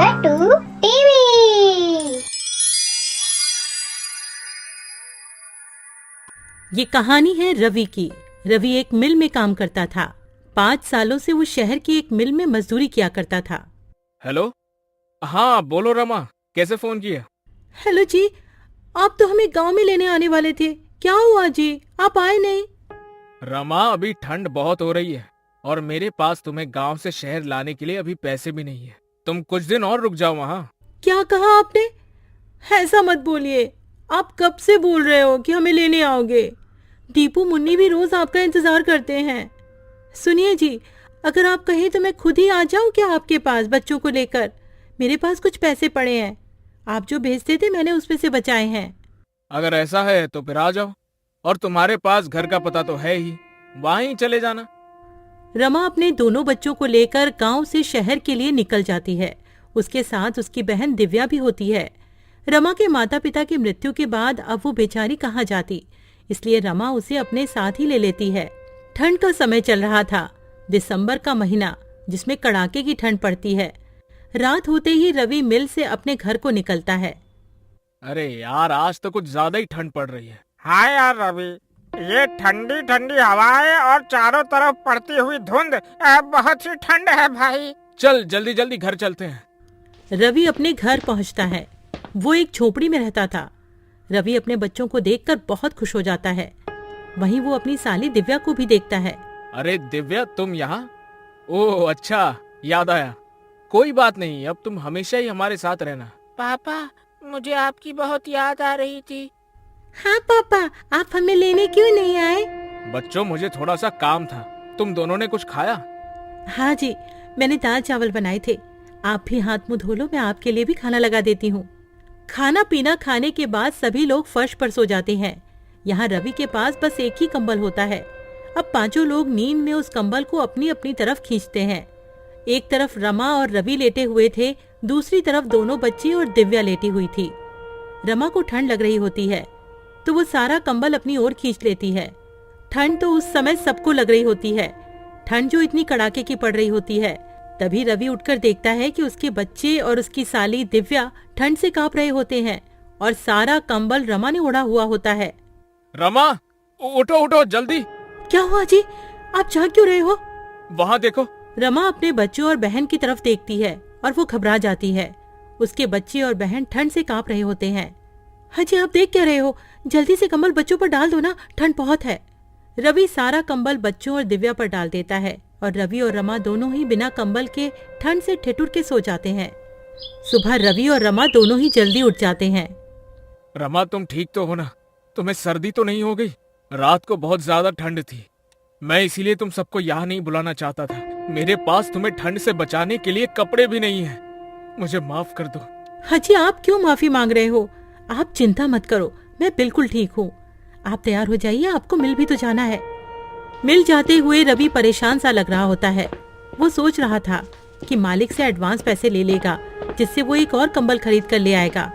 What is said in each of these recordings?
Gatu TV। ये कहानी है रवि की। रवि एक मिल में काम करता था। 5 सालों से वो शहर की एक मिल में मजदूरी किया करता था। हेलो। हाँ बोलो रमा, कैसे फोन किया? हेलो जी, आप तो हमें गांव में लेने आने वाले थे, क्या हुआ जी, आप आए नहीं? रमा, अभी ठंड बहुत हो रही है और मेरे पास तुम्हें गांव से शहर लाने के लिए अभी पैसे भी नहीं है। तुम कुछ दिन और रुक जाओ वहाँ। क्या कहा आपने? ऐसा मत बोलिए, आप कब से बोल रहे हो कि हमें लेने आओगे? दीपू मुन्नी भी रोज आपका इंतजार करते हैं। सुनिए जी, अगर आप कहें तो मैं खुद ही आ जाऊं क्या आपके पास बच्चों को लेकर? मेरे पास कुछ पैसे पड़े हैं, आप जो भेजते थे मैंने उसमें से बचाए हैं। अगर ऐसा है तो फिर आ जाओ, और तुम्हारे पास घर का पता तो है ही, वहाँ ही चले जाना। रमा अपने दोनों बच्चों को लेकर गांव से शहर के लिए निकल जाती है। उसके साथ उसकी बहन दिव्या भी होती है। रमा के माता पिता की मृत्यु के बाद अब वो बेचारी कहाँ जाती, इसलिए रमा उसे अपने साथ ही ले लेती है। ठंड का समय चल रहा था, दिसंबर का महीना, जिसमें कड़ाके की ठंड पड़ती है। रात होते ही रवि मिल से अपने घर को निकलता है। अरे यार, आज तो कुछ ज्यादा ही ठंड पड़ रही है। हाँ यार रवि, ये ठंडी ठंडी हवाएं और चारों तरफ पड़ती हुई धुंध, बहुत ही ठंड है भाई। चल जल्दी जल्दी घर चलते हैं। रवि अपने घर पहुंचता है। वो एक झोपड़ी में रहता था। रवि अपने बच्चों को देखकर बहुत खुश हो जाता है। वहीं वो अपनी साली दिव्या को भी देखता है। अरे दिव्या, तुम यहाँ? ओह अच्छा, याद आया। कोई बात नहीं, अब तुम हमेशा ही हमारे साथ रहना। पापा, मुझे आपकी बहुत याद आ रही थी। हाँ पापा, आप हमें लेने क्यों नहीं आए? बच्चों, मुझे थोड़ा सा काम था। तुम दोनों ने कुछ खाया? हाँ जी, मैंने दाल चावल बनाए थे। आप भी हाथ मुंह धो लो, मैं आपके लिए भी खाना लगा देती हूँ। खाना पीना खाने के बाद सभी लोग फर्श पर सो जाते हैं। यहाँ रवि के पास बस एक ही कंबल होता है। अब पांचों लोग नींद में उस कंबल को अपनी अपनी तरफ खींचते हैं। एक तरफ रमा और रवि लेटे हुए थे, दूसरी तरफ दोनों बच्ची और दिव्या लेटी हुई थी। रमा को ठंड लग रही होती है तो वो सारा कंबल अपनी ओर खींच लेती है। ठंड तो उस समय सबको लग रही होती है, ठंड जो इतनी कड़ाके की पड़ रही होती है। तभी रवि उठकर देखता है कि उसके बच्चे और उसकी साली दिव्या ठंड से कांप रहे होते हैं और सारा कंबल रमा ने ओढ़ा हुआ होता है। रमा, उठो उठो जल्दी। क्या हुआ जी, आप जाग क्यों रहे हो? वहाँ देखो। रमा अपने बच्चों और बहन की तरफ देखती है और वो घबरा जाती है। उसके बच्चे और बहन ठंड से कांप रहे होते हैं। हाँ जी, आप देख क्या रहे हो? जल्दी से कंबल बच्चों पर डाल दो ना, ठंड बहुत है। रवि सारा कंबल बच्चों और दिव्या पर डाल देता है और रवि और रमा दोनों ही बिना कंबल के ठंड से ठिठुर के सो जाते हैं। सुबह रवि और रमा दोनों ही जल्दी उठ जाते हैं। रमा, तुम ठीक तो हो ना? तुम्हें सर्दी तो नहीं हो गई? रात को बहुत ज्यादा ठंड थी, मैं इसीलिए तुम सबको यहाँ नहीं बुलाना चाहता था। मेरे पास तुम्हें ठंड से बचाने के लिए कपड़े भी नहीं है, मुझे माफ कर दो। हाँ जी, आप क्यों माफी मांग रहे हो? आप चिंता मत करो, मैं बिल्कुल ठीक हूँ। आप तैयार हो जाइए, आपको मिल भी तो जाना है। मिल जाते हुए रवि परेशान सा लग रहा होता है। वो सोच रहा था कि मालिक से एडवांस पैसे ले लेगा, जिससे वो एक और कंबल खरीद कर ले आएगा।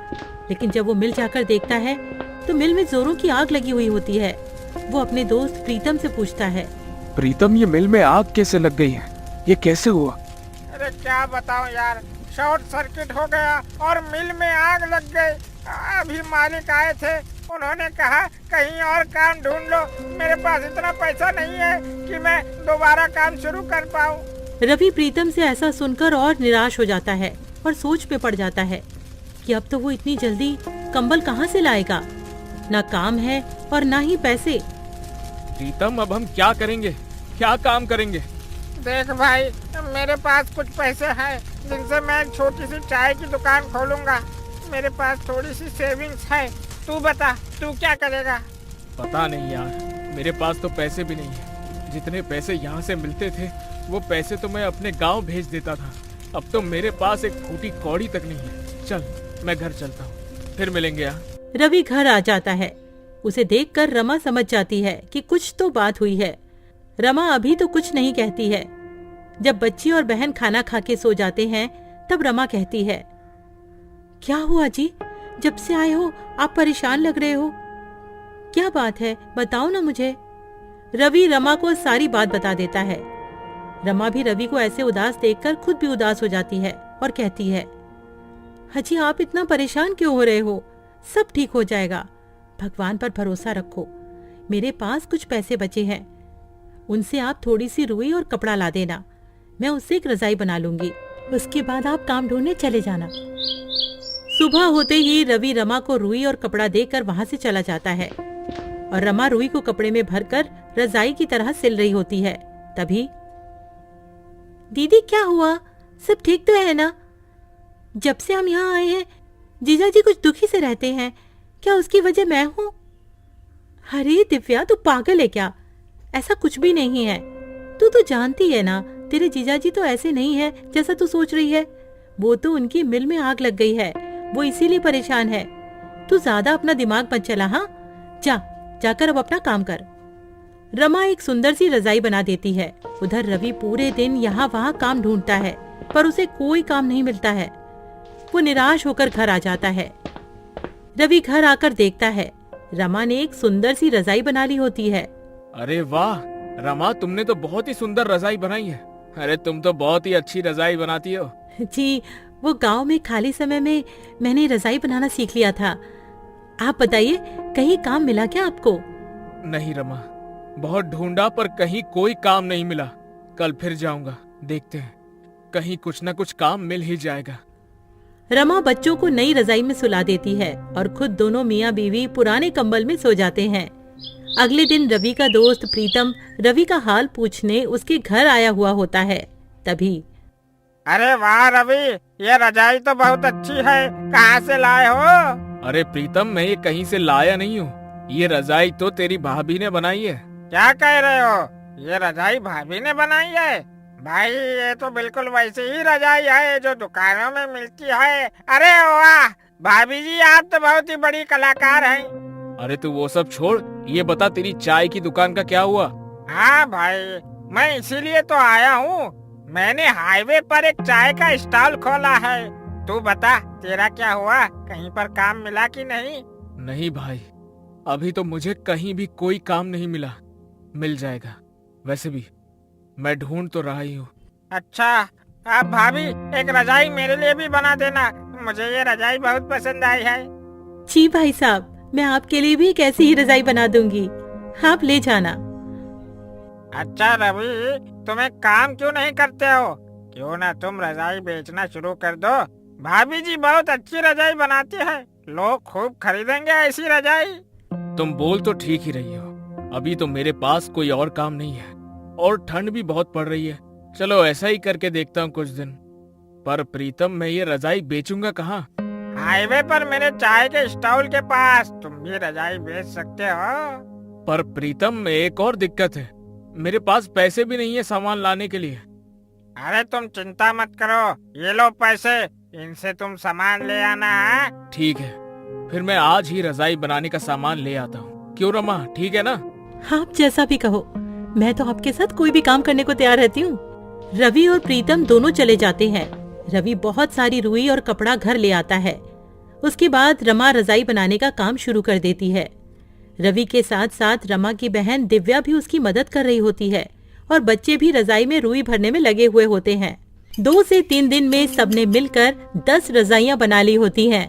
लेकिन जब वो मिल जाकर देखता है तो मिल में जोरों की आग लगी हुई होती है। वो अपने दोस्त प्रीतम से पूछता है, प्रीतम, ये मिल में आग कैसे लग गई है? ये कैसे हुआ? अरे क्या बताऊं यार, शॉर्ट सर्किट हो गया और मिल में आग लग गई। अभी मालिक आए थे, उन्होंने कहा कहीं और काम ढूंढ लो। मेरे पास इतना पैसा नहीं है कि मैं दोबारा काम शुरू कर पाऊं। रवि प्रीतम से ऐसा सुनकर और निराश हो जाता है और सोच में पड़ जाता है कि अब तो वो इतनी जल्दी कंबल कहाँ से लाएगा। ना काम है और ना ही पैसे। प्रीतम, अब हम क्या करेंगे, क्या काम करेंगे? देख भाई, मेरे पास कुछ पैसे हैं जिनसे मैं एक छोटी सी चाय की दुकान खोलूंगा। मेरे पास थोड़ी सी सेविंग्स है। तू बता, तू क्या करेगा? पता नहीं यार, मेरे पास तो पैसे भी नहीं है। जितने पैसे यहाँ से मिलते थे वो पैसे तो मैं अपने गांव भेज देता था। अब तो मेरे पास एक फूटी कौड़ी तक नहीं है। चल, मैं घर चलता हूँ, फिर मिलेंगे यहाँ। रवि घर आ जाता है। उसे देखकर रमा समझ जाती है कि कुछ तो बात हुई है। रमा अभी तो कुछ नहीं कहती है। जब बच्ची और बहन खाना खा के सो जाते हैं तब रमा कहती है, क्या हुआ जी, जब से आए हो आप परेशान लग रहे हो, क्या बात है, बताओ ना मुझे। रवि रमा को सारी बात बता देता है। रमा भी रवि को ऐसे उदास देखकर खुद भी उदास हो जाती है और कहती है, हाजी आप इतना परेशान क्यों हो रहे हो? सब ठीक हो जाएगा, भगवान पर भरोसा रखो। मेरे पास कुछ पैसे बचे हैं, उनसे आप थोड़ी सी रुई और कपड़ा ला देना, मैं उससे एक रजाई बना लूंगी। उसके बाद आप काम ढूंढने चले जाना। सुबह होते ही रवि रमा को रुई और कपड़ा देकर वहां से चला जाता है और रमा रुई को कपड़े में भरकर रजाई की तरह सिल रही होती है। तभी दीदी क्या हुआ? सब ठीक तो है ना? जब से हम यहाँ आए हैं जीजा जी कुछ दुखी से रहते हैं, क्या उसकी वजह मैं हूँ? अरे दिव्या तू पागल है क्या? ऐसा कुछ भी नहीं है। तू तो जानती है ना तेरे जीजाजी तो ऐसे नहीं है जैसा तू सोच रही है। वो तो उनकी मिल में आग लग गई है, वो इसीलिए परेशान है। तू ज्यादा अपना दिमाग मत चला। हाँ जाकर अब अपना काम कर। रमा एक सुंदर सी रजाई बना देती है। उधर रवि पूरे दिन यहाँ वहाँ काम ढूंढता है पर उसे कोई काम नहीं मिलता है। वो निराश होकर घर आ जाता है। रवि घर आकर देखता है रमा ने एक सुंदर सी रजाई बना ली होती है। अरे वाह रमा, तुमने तो बहुत ही सुंदर रजाई बनाई है। अरे तुम तो बहुत ही अच्छी रजाई बनाती हो। जी वो गांव में खाली समय में मैंने रजाई बनाना सीख लिया था। आप बताइए कहीं काम मिला क्या आपको? नहीं रमा, बहुत ढूंढा पर कहीं कोई काम नहीं मिला। कल फिर जाऊंगा, देखते हैं कहीं कुछ न कुछ काम मिल ही जाएगा। रमा बच्चों को नई रजाई में सुला देती है और खुद दोनों मियाँ बीवी पुराने कंबल में सो जाते हैं। अगले दिन रवि का दोस्त प्रीतम रवि का हाल पूछने उसके घर आया हुआ होता है। तभी अरे वाह रवि, ये रजाई तो बहुत अच्छी है, कहाँ से लाए हो? अरे प्रीतम, मैं ये कहीं से लाया नहीं हूँ। ये रजाई तो तेरी भाभी ने बनाई है। क्या कह रहे हो? ये रजाई भाभी ने बनाई है? भाई ये तो बिल्कुल वैसी ही रजाई है जो दुकानों में मिलती है। अरे वाह भाभी जी, आप तो बहुत ही बड़ी कलाकार हैं। अरे तू वो सब छोड़, ये बता तेरी चाय की दुकान का क्या हुआ? हाँ भाई, मैं इसीलिए तो आया हूँ। मैंने हाईवे पर एक चाय का स्टॉल खोला है। तू बता तेरा क्या हुआ? कहीं पर काम मिला कि नहीं? नहीं भाई, अभी तो मुझे कहीं भी कोई काम नहीं मिला। मिल जाएगा, वैसे भी मैं ढूंढ तो रहा ही हूँ। अच्छा, अब भाभी एक रजाई मेरे लिए भी बना देना, मुझे ये रजाई बहुत पसंद आई है। जी भाई साहब, मैं आपके लिए भी एक ऐसी ही रजाई बना दूंगी, आप ले जाना। अच्छा रवि, तुम एक काम क्यों नहीं करते हो? क्यों ना तुम रजाई बेचना शुरू कर दो। भाभी जी बहुत अच्छी रजाई बनाती है, लोग खूब खरीदेंगे ऐसी रजाई। तुम बोल तो ठीक ही रही हो, अभी तो मेरे पास कोई और काम नहीं है और ठंड भी बहुत पड़ रही है। चलो ऐसा ही करके देखता हूँ कुछ दिन। पर प्रीतम, मैं ये रजाई बेचूंगा कहाँ? हाईवे पर मेरे चाय के स्टॉल के पास तुम भी रजाई बेच सकते हो। पर प्रीतम, एक और दिक्कत है, मेरे पास पैसे भी नहीं है सामान लाने के लिए। अरे तुम चिंता मत करो, ये लो पैसे, इनसे तुम सामान ले आना है। ठीक है, फिर मैं आज ही रजाई बनाने का सामान ले आता हूँ। क्यों रमा, ठीक है ना? आप जैसा भी कहो, मैं तो आपके साथ कोई भी काम करने को तैयार रहती हूँ। रवि और प्रीतम दोनों चले जाते हैं। रवि बहुत सारी रुई और कपड़ा घर ले आता है। उसके बाद रमा रजाई बनाने का काम शुरू कर देती है। रवि के साथ साथ रमा की बहन दिव्या भी उसकी मदद कर रही होती है और बच्चे भी रजाई में रुई भरने में लगे हुए होते हैं। 2 से 3 दिन में सबने मिलकर 10 रजाइयां बना ली होती हैं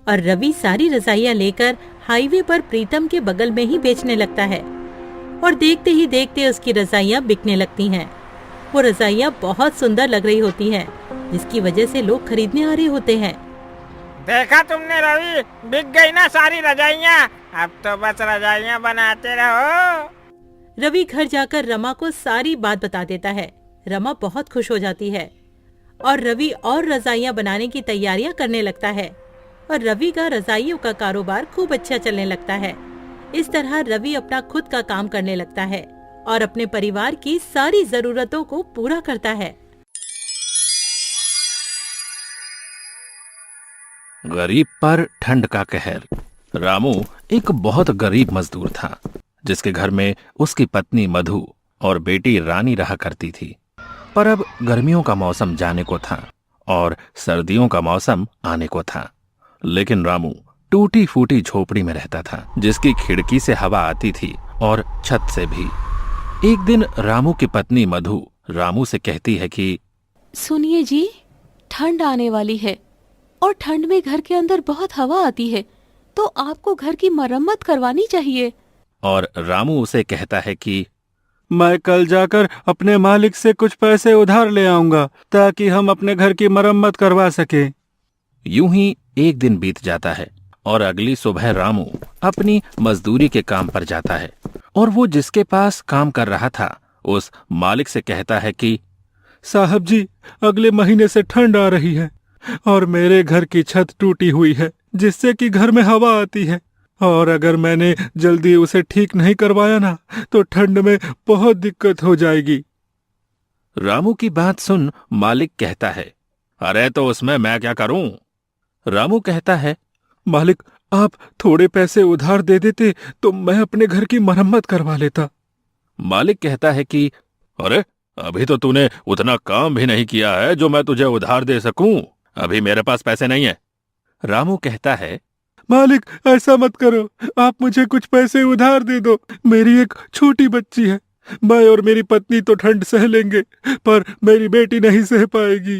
और रवि सारी रजाइयां लेकर हाईवे पर प्रीतम के बगल में ही बेचने लगता है और देखते ही देखते उसकी रजाइयां बिकने लगती हैं। वो रजाइयां बहुत सुंदर लग रही होती हैं, जिसकी वजह से लोग खरीदने आ रहे होते हैं। देखा तुमने रवि, बिक गई ना सारी रजाइयाँ। अब तो बस रजाइयाँ बनाते रहो। रवि घर जाकर रमा को सारी बात बता देता है। रमा बहुत खुश हो जाती है और रवि और रजाइयां बनाने की तैयारियां करने लगता है और रवि का रजाइयों का कारोबार खूब अच्छा चलने लगता है। इस तरह रवि अपना खुद का काम करने लगता है और अपने परिवार की सारी जरूरतों को पूरा करता है। गरीब पर ठंड का कहर। रामू एक बहुत गरीब मजदूर था, जिसके घर में उसकी पत्नी मधु और बेटी रानी रहा करती थी। पर अब गर्मियों का मौसम जाने को था और सर्दियों का मौसम आने को था, लेकिन रामू टूटी फूटी झोपड़ी में रहता था, जिसकी खिड़की से हवा आती थी और छत से भी। एक दिन रामू की पत्नी मधु रामू से कहती है कि सुनिए जी, ठंड आने वाली है और ठंड में घर के अंदर बहुत हवा आती है, तो आपको घर की मरम्मत करवानी चाहिए। और रामू उसे कहता है कि मैं कल जाकर अपने मालिक से कुछ पैसे उधार ले आऊंगा ताकि हम अपने घर की मरम्मत करवा सके। यूं ही एक दिन बीत जाता है और अगली सुबह रामू अपनी मजदूरी के काम पर जाता है और वो जिसके पास काम कर रहा था उस मालिक से कहता है कि साहब जी, अगले महीने से ठंड आ रही है और मेरे घर की छत टूटी हुई है जिससे कि घर में हवा आती है, और अगर मैंने जल्दी उसे ठीक नहीं करवाया ना तो ठंड में बहुत दिक्कत हो जाएगी। रामू की बात सुन मालिक कहता है, अरे तो उसमें मैं क्या करूं? रामू कहता है, मालिक आप थोड़े पैसे उधार दे देते तो मैं अपने घर की मरम्मत करवा लेता। मालिक कहता है कि अरे अभी तो तूने उतना काम भी नहीं किया है जो मैं तुझे उधार दे सकूं, अभी मेरे पास पैसे नहीं है। रामू कहता है, मालिक ऐसा मत करो, आप मुझे कुछ पैसे उधार दे दो, मेरी एक छोटी बच्ची है, मैं और मेरी पत्नी तो ठंड सह लेंगे पर मेरी बेटी नहीं सह पाएगी।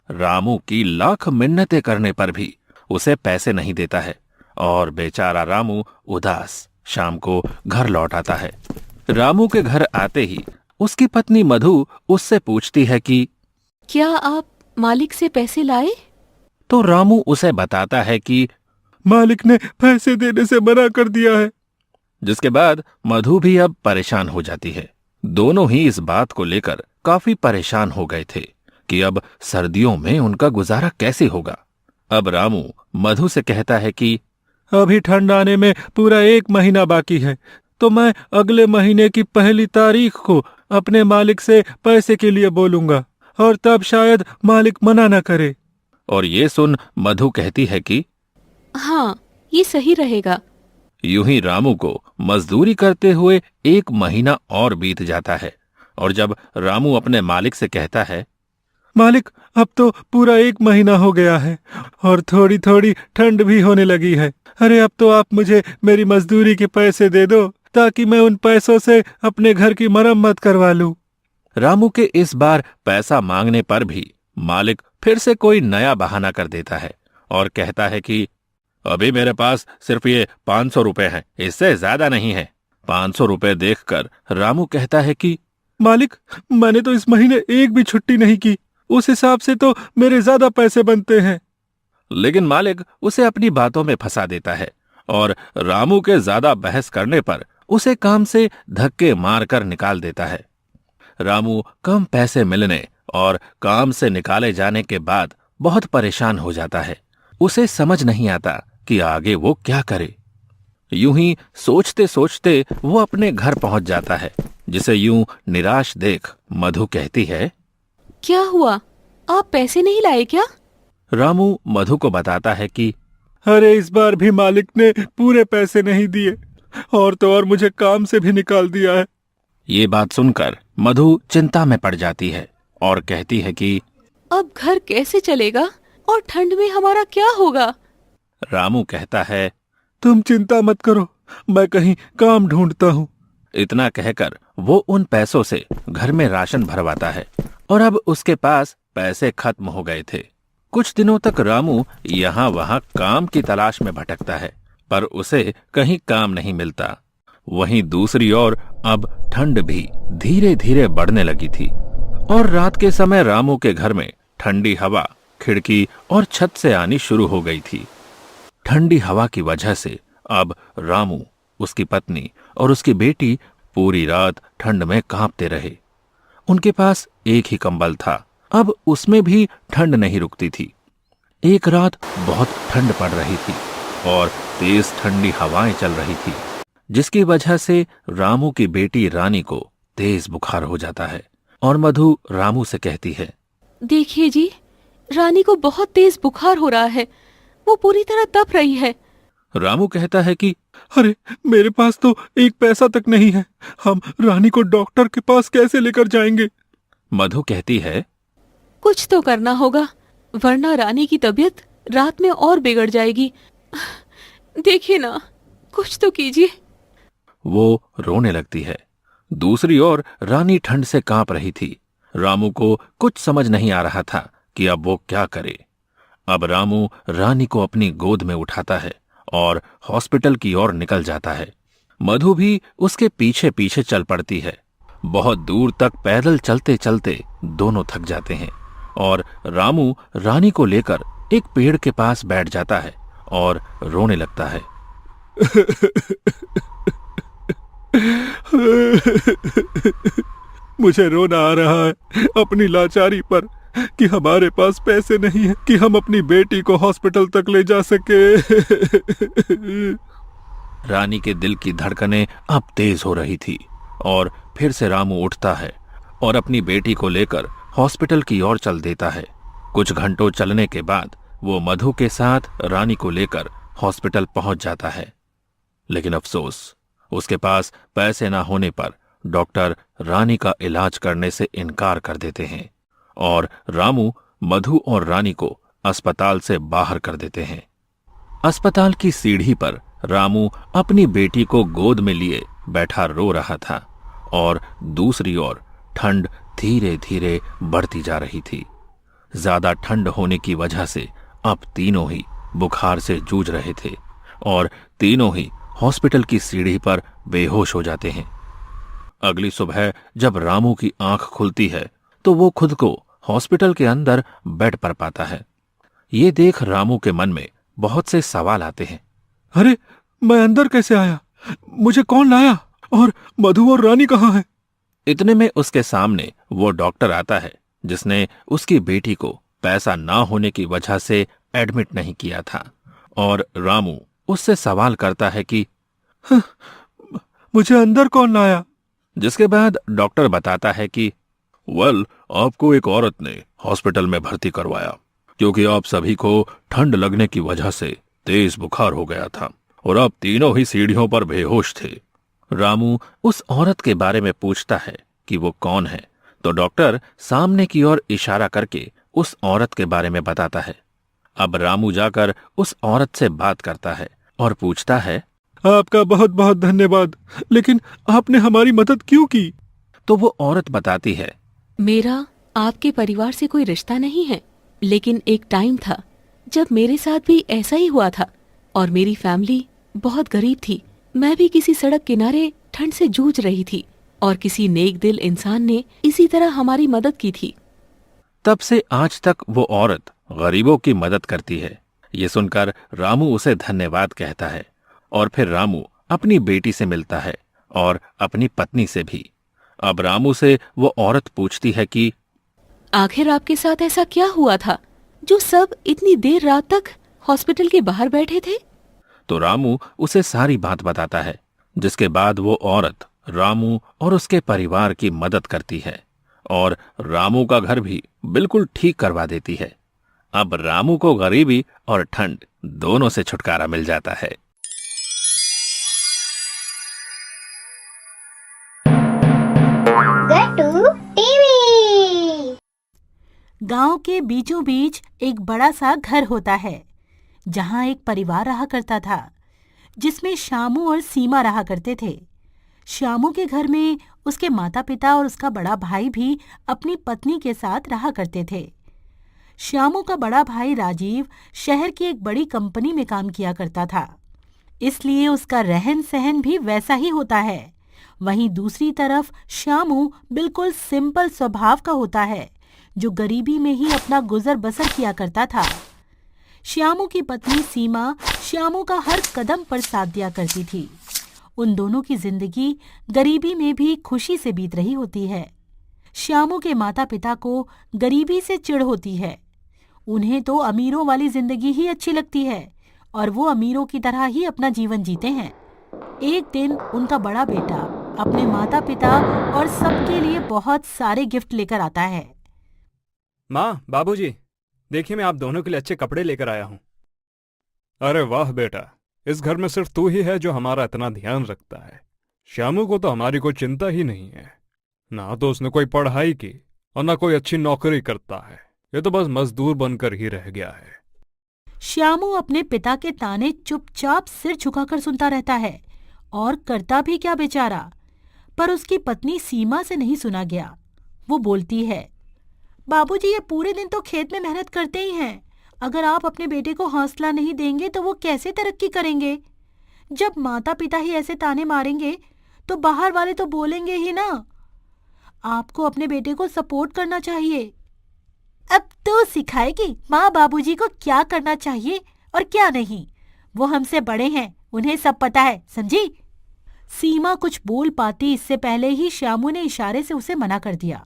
रामू की लाख मिन्नतें करने पर भी उसे पैसे नहीं देता है और बेचारा रामू उदास शाम को घर लौट आता है। रामू के घर आते ही उसकी पत्नी मधु उससे पूछती है कि क्या आप मालिक से पैसे लाए? तो रामू उसे बताता है कि मालिक ने पैसे देने से मना कर दिया है। जिसके बाद मधु भी अब परेशान हो जाती है। दोनों ही इस बात को लेकर काफी परेशान हो गए थे कि अब सर्दियों में उनका गुजारा कैसे होगा। अब रामू मधु से कहता है कि अभी ठंड आने में पूरा 1 महीना बाकी है, तो मैं अगले महीने की 1 तारीख को अपने मालिक से पैसे के लिए बोलूंगा और तब शायद मालिक मना न करे। और ये सुन मधु कहती है कि हाँ, ये सही रहेगा। यूं ही रामू को मजदूरी करते हुए 1 महीना और बीत जाता है और जब रामू अपने मालिक से कहता है, मालिक अब तो पूरा 1 महीना हो गया है और थोड़ी थोड़ी ठंड भी होने लगी है, अरे अब तो आप मुझे मेरी मजदूरी के पैसे दे दो ताकि मैं उन पैसों से अपने घर की मरम्मत करवा लूं। रामू के इस बार पैसा मांगने पर भी मालिक फिर से कोई नया बहाना कर देता है और कहता है कि अभी मेरे पास सिर्फ ये 500 रुपए हैं, इससे ज्यादा नहीं है। 500 रुपए देखकर रामू कहता है कि मालिक मैंने तो इस महीने एक भी छुट्टी नहीं की, उस हिसाब से तो मेरे ज्यादा पैसे बनते हैं। लेकिन मालिक उसे अपनी बातों में फंसा देता है और रामू के ज्यादा बहस करने पर उसे काम से धक्के मारकर निकाल देता है। रामू कम पैसे मिलने और काम से निकाले जाने के बाद बहुत परेशान हो जाता है। उसे समझ नहीं आता कि आगे वो क्या करे। यूं ही सोचते सोचते वो अपने घर पहुंच जाता है, जिसे यूं निराश देख मधु कहती है, क्या हुआ, आप पैसे नहीं लाए क्या? रामू मधु को बताता है कि अरे इस बार भी मालिक ने पूरे पैसे नहीं दिए और तो और मुझे काम से भी निकाल दिया है। ये बात सुनकर मधु चिंता में पड़ जाती है और कहती है कि अब घर कैसे चलेगा और ठंड में हमारा क्या होगा? रामू कहता है, तुम चिंता मत करो, मैं कहीं काम ढूंढता हूँ। इतना कहकर वो उन पैसों से घर में राशन भरवाता है और अब उसके पास पैसे खत्म हो गए थे। कुछ दिनों तक रामू यहाँ वहाँ काम की तलाश में भटकता है पर उसे कहीं काम नहीं मिलता। वहीं दूसरी ओर अब ठंड भी धीरे धीरे बढ़ने लगी थी और रात के समय रामू के घर में ठंडी हवा खिड़की और छत से आनी शुरू हो गई थी। ठंडी हवा की वजह से अब रामू, उसकी पत्नी और उसकी बेटी पूरी रात ठंड में कांपते रहे। उनके पास एक ही कंबल था, अब उसमें भी ठंड नहीं रुकती थी। एक रात बहुत ठंड पड़ रही थी और तेज ठंडी हवाएं चल रही थी, जिसकी वजह से रामू की बेटी रानी को तेज बुखार हो जाता है और मधु रामू से कहती है, देखिए जी, रानी को बहुत तेज बुखार हो रहा है, वो पूरी तरह तप रही है। रामू कहता है कि अरे मेरे पास तो 1 पैसा तक नहीं है, हम रानी को डॉक्टर के पास कैसे लेकर जाएंगे? मधु कहती है, कुछ तो करना होगा वरना रानी की तबीयत रात में और बिगड़ जाएगी। देखिए ना, कुछ तो कीजिए। वो रोने लगती है। दूसरी ओर रानी ठंड से कांप रही थी। रामू को कुछ समझ नहीं आ रहा था कि अब वो क्या करे। अब रामू रानी को अपनी गोद में उठाता है और हॉस्पिटल की ओर निकल जाता है। मधु भी उसके पीछे पीछे चल पड़ती है। बहुत दूर तक पैदल चलते चलते दोनों थक जाते हैं और रामू रानी को लेकर एक पेड़ के पास बैठ जाता है और रोने लगता है। मुझे रोना आ रहा है अपनी लाचारी पर कि हमारे पास पैसे नहीं है कि हम अपनी बेटी को हॉस्पिटल तक ले जा सके। रानी के दिल की धड़कनें अब तेज हो रही थी और फिर से रामू उठता है और अपनी बेटी को लेकर हॉस्पिटल की ओर चल देता है। कुछ घंटों चलने के बाद वो मधु के साथ रानी को लेकर हॉस्पिटल पहुंच जाता है। लेकिन अफसोस, उसके पास पैसे ना होने पर डॉक्टर रानी का इलाज करने से इनकार कर देते हैं और रामू मधु और रानी को अस्पताल से बाहर कर देते हैं। अस्पताल की सीढ़ी पर रामू अपनी बेटी को गोद में लिए बैठा रो रहा था और दूसरी ओर ठंड धीरे धीरे बढ़ती जा रही थी। ज्यादा ठंड होने की वजह से अब तीनों ही बुखार से जूझ रहे थे और तीनों ही हॉस्पिटल की सीढ़ी पर बेहोश हो जाते हैं। अगली सुबह जब रामू की आंख खुलती है तो वो खुद को हॉस्पिटल के अंदर बेड पर पाता है। ये देख रामू के मन में बहुत से सवाल आते हैं। अरे, मैं अंदर कैसे आया? मुझे कौन लाया? और मधु और रानी कहाँ हैं? इतने में उसके सामने वो डॉक्टर आता है जिसने उसकी बेटी को पैसा ना होने की वजह से एडमिट नहीं किया था और रामू उससे सवाल करता है कि मुझे अंदर कौन लाया? जिसके बाद डॉक्टर बताता है कि आपको एक औरत ने हॉस्पिटल में भर्ती करवाया क्योंकि आप सभी को ठंड लगने की वजह से तेज बुखार हो गया था और आप तीनों ही सीढ़ियों पर बेहोश थे। रामू उस औरत के बारे में पूछता है कि वो कौन है, तो डॉक्टर सामने की ओर इशारा करके उस औरत के बारे में बताता है। अब रामू जाकर उस औरत से बात करता है और पूछता है, आपका बहुत बहुत धन्यवाद, लेकिन आपने हमारी मदद क्यों की? तो वो औरत बताती है, मेरा आपके परिवार से कोई रिश्ता नहीं है, लेकिन एक टाइम था जब मेरे साथ भी ऐसा ही हुआ था और मेरी फैमिली बहुत गरीब थी। मैं भी किसी सड़क किनारे ठंड से जूझ रही थी और किसी नेक दिल इंसान ने इसी तरह हमारी मदद की थी। तब से आज तक वो औरत गरीबों की मदद करती है। ये सुनकर रामू उसे धन्यवाद कहता है और फिर रामू अपनी बेटी से मिलता है और अपनी पत्नी से भी। अब रामू से वो औरत पूछती है कि आखिर आपके साथ ऐसा क्या हुआ था जो सब इतनी देर रात तक हॉस्पिटल के बाहर बैठे थे? तो रामू उसे सारी बात बताता है, जिसके बाद वो औरत रामू और उसके परिवार की मदद करती है और रामू का घर भी बिल्कुल ठीक करवा देती है। अब रामू को गरीबी और ठंड दोनों से छुटकारा मिल जाता है। गट्टू टीवी। गांव के बीचों बीच एक बड़ा सा घर होता है जहां एक परिवार रहा करता था जिसमें श्यामू और सीमा रहा करते थे। श्यामू के घर में उसके माता पिता और उसका बड़ा भाई भी अपनी पत्नी के साथ रहा करते थे। श्यामू का बड़ा भाई राजीव शहर की एक बड़ी कंपनी में काम किया करता था, इसलिए उसका रहन सहन भी वैसा ही होता है। वहीं दूसरी तरफ श्यामू बिल्कुल सिंपल स्वभाव का होता है जो गरीबी में ही अपना गुजर बसर किया करता था। श्यामू की पत्नी सीमा श्यामू का हर कदम पर साथ दिया करती थी। उन दोनों की जिंदगी गरीबी में भी खुशी से बीत रही होती है। श्यामू के माता पिता को गरीबी से चिढ़ होती है। उन्हें तो अमीरों वाली जिंदगी ही अच्छी लगती है और वो अमीरों की तरह ही अपना जीवन जीते हैं। एक दिन उनका बड़ा बेटा अपने माता पिता और सबके लिए बहुत सारे गिफ्ट लेकर आता है। माँ, बाबूजी, देखिए मैं आप दोनों के लिए अच्छे कपड़े लेकर आया हूँ। अरे वाह बेटा, इस घर में सिर्फ तू ही है जो हमारा इतना ध्यान रखता है। श्यामू को तो हमारी कोई चिंता ही नहीं है। ना तो उसने कोई पढ़ाई की और ना कोई अच्छी नौकरी करता है। ये तो बस मजदूर बनकर ही रह गया है। श्यामू अपने पिता के ताने चुपचाप सिर झुकाकर सुनता रहता है और करता भी क्या बेचारा। पर उसकी पत्नी सीमा से नहीं सुना गया। वो बोलती है, बाबूजी ये पूरे दिन तो खेत में मेहनत करते ही हैं, अगर आप अपने बेटे को हौसला नहीं देंगे तो वो कैसे तरक्की करेंगे? जब माता पिता ही ऐसे ताने मारेंगे तो बाहर वाले तो बोलेंगे ही ना। आपको अपने बेटे को सपोर्ट करना चाहिए। अब तो सिखाएगी माँ बाबूजी को क्या करना चाहिए और क्या नहीं। वो हमसे बड़े हैं, उन्हें सब पता है, समझी? सीमा कुछ बोल पाती इससे पहले ही श्यामू ने इशारे से उसे मना कर दिया।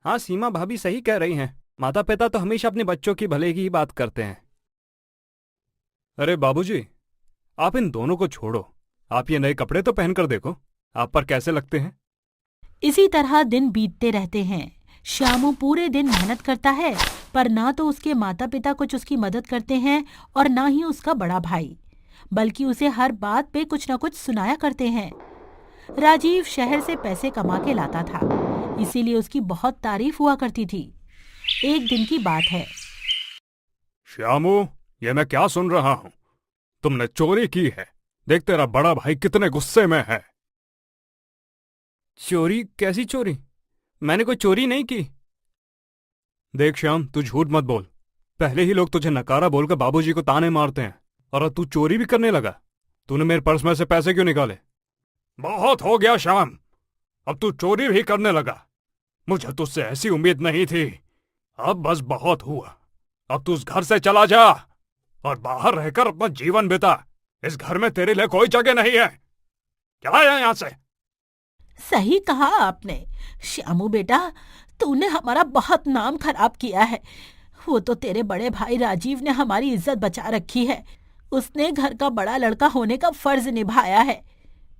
हाँ, सीमा भाभी सही कह रही हैं। माता पिता तो हमेशा अपने बच्चों की भले की ही बात करते हैं। अरे बाबूजी, आप इन दोनों को छोड़ो। आप ये नए कपड़े तो पहनकर देखो, आप पर कैसे लगते हैं। इसी तरह दिन बीतते रहते हैं। श्यामू पूरे दिन मेहनत करता है, पर ना तो उसके माता पिता कुछ उसकी मदद करते हैं और ना ही उसका बड़ा भाई, बल्कि उसे हर बात पे कुछ न कुछ सुनाया करते हैं। राजीव शहर से पैसे कमा के लाता था, इसीलिए उसकी बहुत तारीफ हुआ करती थी। एक दिन की बात है। श्यामू, ये मैं क्या सुन रहा हूं? तुमने चोरी की है। देख तेरा बड़ा भाई कितने गुस्से में है। चोरी? कैसी चोरी? मैंने कोई चोरी नहीं की। देख श्याम, तू झूठ मत बोल। पहले ही लोग तुझे नकारा बोलकर बाबूजी को ताने मारते हैं, और अब तू चोरी भी करने लगा। तूने मेरे पर्स में से पैसे क्यों निकाले? बहुत हो गया श्याम, अब तू चोरी भी करने लगा। मुझे तुझसे ऐसी उम्मीद नहीं थी। अब बस बहुत हुआ। अब तू उस घर से चला जा और बाहर रहकर अपना जीवन बिता। इस घर में तेरे लिए कोई जगह नहीं है। चला जा यहां से। सही कहा आपने श्यामू बेटा, तूने हमारा बहुत नाम खराब किया है। वो तो तेरे बड़े भाई राजीव ने हमारी इज्जत बचा रखी है। उसने घर का बड़ा लड़का होने का फर्ज निभाया है,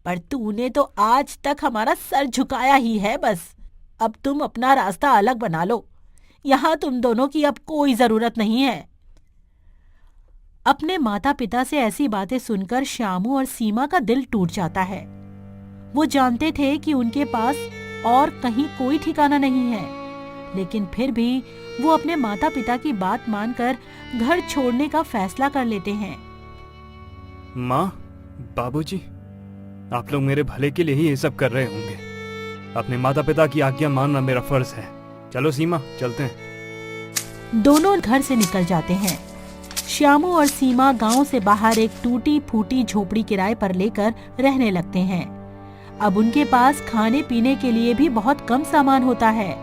पर तूने तो आज तक हमारा सर झुकाया ही है। बस अब तुम अपना रास्ता अलग बना लो। यहाँ तुम दोनों की अब कोई जरूरत नहीं है। अपने माता पिता से ऐसी बातें सुनकर श्यामू और सीमा का दिल टूट जाता है। वो जानते थे कि उनके पास और कहीं कोई ठिकाना नहीं है, लेकिन फिर भी वो अपने माता पिता की बात मानकर घर छोड़ने का फैसला कर लेते हैं। माँ, बाबूजी, आप लोग मेरे भले के लिए ही ये सब कर रहे होंगे। अपने माता पिता की आज्ञा मानना मेरा फर्ज है। चलो सीमा, चलते हैं। दोनों घर से निकल जाते हैं। श्यामू और सीमा गांव से बाहर एक टूटी फूटी झोपड़ी किराए पर लेकर रहने लगते हैं। अब उनके पास खाने पीने के लिए भी बहुत कम सामान होता है।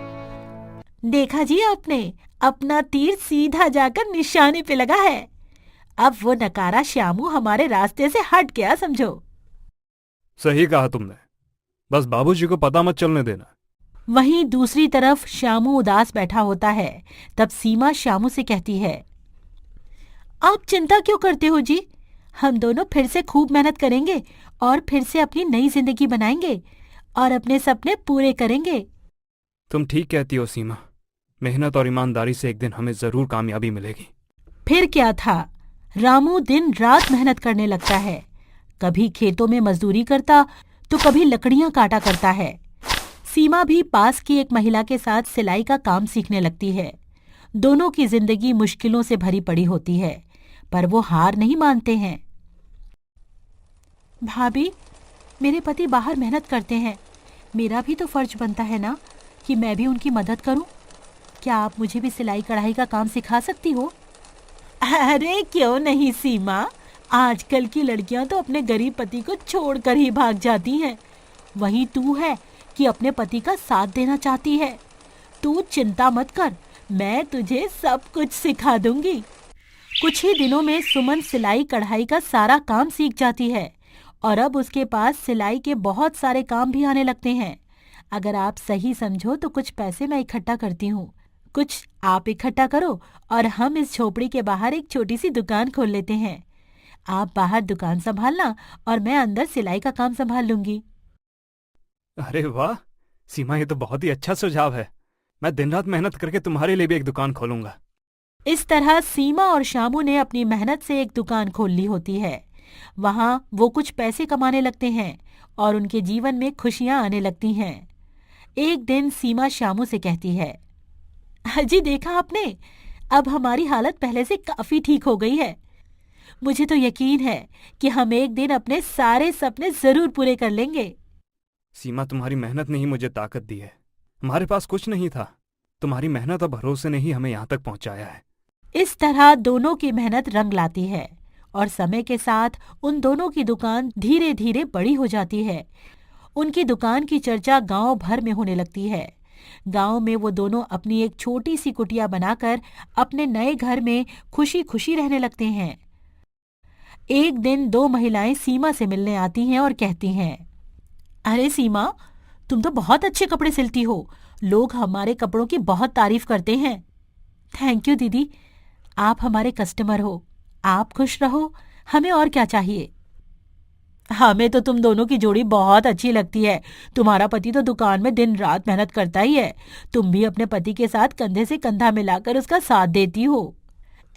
देखा जी आपने, अपना तीर सीधा जाकर निशाने पे लगा है। अब वो नकारा श्यामू हमारे रास्ते से हट गया, समझो। सही कहा तुमने, बस बाबूजी को पता मत चलने देना। वहीं दूसरी तरफ श्यामू उदास बैठा होता है। तब सीमा श्यामू से कहती है, आप चिंता क्यों करते हो जी? हम दोनों फिर से खूब मेहनत करेंगे और फिर से अपनी नई जिंदगी बनाएंगे और अपने सपने पूरे करेंगे। तुम ठीक कहती हो सीमा। मेहनत और ईमानदारी से एक दिन हमें जरूर कामयाबी मिलेगी। फिर क्या था, रामू दिन रात मेहनत करने लगता है। कभी खेतों में मजदूरी करता तो कभी लकड़ियां काटा करता है। सीमा भी पास की एक महिला के साथ सिलाई का काम सीखने लगती है। दोनों की जिंदगी मुश्किलों से भरी पड़ी होती है, पर वो हार नहीं मानते हैं। भाभी, मेरे पति बाहर मेहनत करते हैं, मेरा भी तो फर्ज बनता है ना कि मैं भी उनकी मदद करूं। क्या आप मुझे भी सिलाई कढ़ाई का काम सिखा सकती हो? अरे क्यों नहीं सीमा, आजकल की लड़कियां तो अपने गरीब पति को छोड़कर ही भाग जाती हैं। वहीं तू है कि अपने पति का साथ देना चाहती है। तू चिंता मत कर, मैं तुझे सब कुछ सिखा दूंगी। कुछ ही दिनों में सुमन सिलाई कढ़ाई का सारा काम सीख जाती है और अब उसके पास सिलाई के बहुत सारे काम भी आने लगते हैं। अगर आप सही समझो तो कुछ पैसे मैं इकट्ठा करती हूँ, कुछ आप इकट्ठा करो और हम इस झोपड़ी के बाहर एक छोटी सी दुकान खोल लेते हैं। आप बाहर दुकान संभालना और मैं अंदर सिलाई का काम संभाल लूंगी। अरे वाह सीमा, ये तो बहुत ही अच्छा सुझाव है। मैं दिन रात मेहनत करके तुम्हारे लिए भी एक दुकान खोलूंगा। इस तरह सीमा और श्यामू ने अपनी मेहनत से एक दुकान खोल ली होती है। वहां वो कुछ पैसे कमाने लगते हैं और उनके जीवन में खुशियां आने लगती हैं। एक दिन सीमा श्यामू से कहती है, जी देखा आपने, अब हमारी हालत पहले से काफी ठीक हो गई है। मुझे तो यकीन है कि हम एक दिन अपने सारे सपने जरूर पूरे कर लेंगे। सीमा, तुम्हारी मेहनत ने ही मुझे ताकत दी है। हमारे पास कुछ नहीं था, तुम्हारी मेहनत और भरोसे ने ही हमें यहाँ तक पहुँचाया है। इस तरह दोनों की मेहनत रंग लाती है और समय के साथ उन दोनों की दुकान धीरे धीरे बड़ी हो जाती है। उनकी दुकान की चर्चा गांव भर में होने लगती है। गांव में वो दोनों अपनी एक छोटी सी कुटिया बनाकर अपने नए घर में खुशी खुशी रहने लगते हैं। एक दिन दो महिलाएं सीमा से मिलने आती हैं और कहती हैं, अरे सीमा, तुम तो बहुत अच्छे कपड़े सिलती हो। लोग हमारे कपड़ों की बहुत तारीफ करते हैं। थैंक यू दीदी, आप हमारे कस्टमर हो। आप खुश रहो, हमें और क्या चाहिए। हमें तो तुम दोनों की जोड़ी बहुत अच्छी लगती है। तुम्हारा पति तो दुकान में दिन रात मेहनत करता ही है। तुम भी अपने पति के साथ कंधे से कंधा मिलाकर उसका साथ देती हो।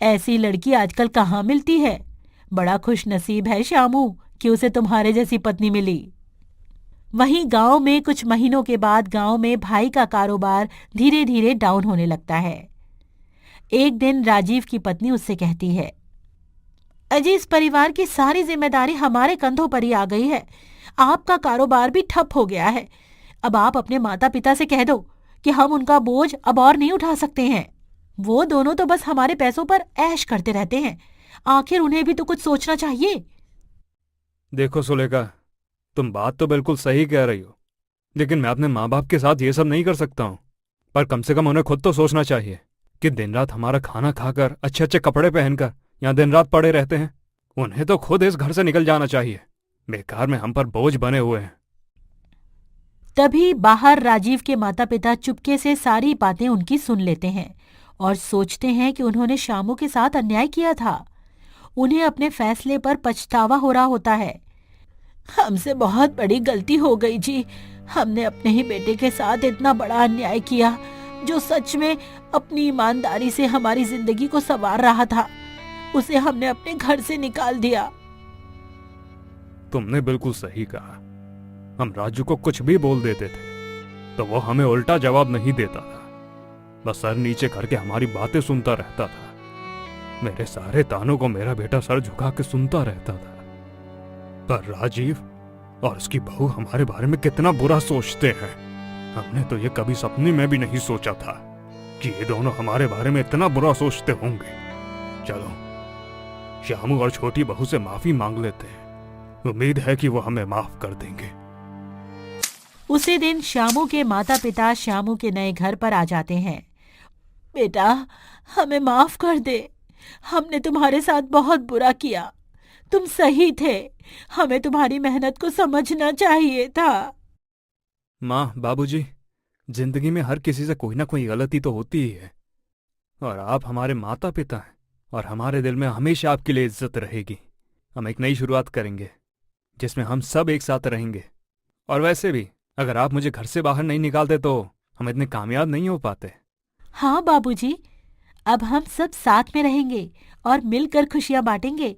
ऐसी लड़की आजकल कहाँ मिलती है। बड़ा खुश नसीब है श्यामू कि उसे तुम्हारे जैसी पत्नी मिली। वहीं गांव में कुछ महीनों के बाद गांव में भाई का कारोबार धीरे धीरे डाउन होने लगता है। एक दिन राजीव की पत्नी उससे कहती है, अजी, इस परिवार की सारी जिम्मेदारी हमारे कंधों पर ही आ गई है। आपका कारोबार भी ठप हो गया है। अब आप अपने माता पिता से कह दो कि हम उनका बोझ अब और नहीं उठा सकते हैं। वो दोनों तो बस हमारे पैसों पर ऐश करते रहते हैं। आखिर उन्हें भी तो कुछ सोचना चाहिए। देखो सुलेखा, तुम बात तो बिल्कुल सही कह रही हो, लेकिन मैं अपने माँ बाप के साथ ये सब नहीं कर सकता हूँ। पर कम से कम उन्हें खुद तो सोचना चाहिए कि दिन रात हमारा खाना खाकर अच्छे अच्छे कपड़े पहनकर यहाँ दिन रात पड़े रहते हैं। उन्हें तो खुद इस घर से निकल जाना चाहिए। बेकार में हम पर बोझ बने हुए हैं। तभी बाहर राजीव के माता पिता चुपके से सारी बातें उनकी सुन लेते हैं और सोचते हैं कि उन्होंने श्यामू के साथ अन्याय किया था। उन्हें अपने फैसले पर पछतावा हो रहा होता है। हमसे बहुत बड़ी गलती हो गई जी। हमने अपने ही बेटे के साथ इतना बड़ा अन्याय किया, जो सच में अपनी ईमानदारी से हमारी जिंदगी को संवार रहा था। उसे हमने अपने घर से निकाल दिया। तुमने बिल्कुल सही कहा। हम राजू को कुछ भी बोल देते थे तो वो हमें उल्टा जवाब नहीं देता था, बस सर नीचे करके हमारी बातें सुनता रहता था। मेरे सारे तानों को मेरा बेटा सर झुका के सुनता रहता था। पर राजीव और उसकी बहू हमारे बारे में कितना बुरा सोचते हैं। हमने तो ये कभी सपने में भी नहीं सोचा था कि ये दोनों हमारे बारे में इतना बुरा सोचते होंगे। चलो श्यामू और छोटी बहू से माफी मांग लेते हैं। उम्मीद है कि वो हमें माफ कर देंगे। उसी दिन श्यामू के माता पिता श्यामू के नए घर पर आ जाते हैं। बेटा, हमें माफ कर दे। हमने तुम्हारे साथ बहुत बुरा किया। तुम सही थे। हमें तुम्हारी मेहनत को समझना चाहिए था। माँ, बाबूजी, जिंदगी में हर किसी से कोई ना कोई गलती तो होती ही है, और आप हमारे माता पिता हैं और हमारे दिल में हमेशा आपके लिए इज्जत रहेगी। हम एक नई शुरुआत करेंगे जिसमें हम सब एक साथ रहेंगे। और वैसे भी अगर आप मुझे घर से बाहर नहीं निकालते तो हम इतने कामयाब नहीं हो पाते। हाँ बाबूजी, अब हम सब साथ में रहेंगे और मिलकर खुशियां बांटेंगे।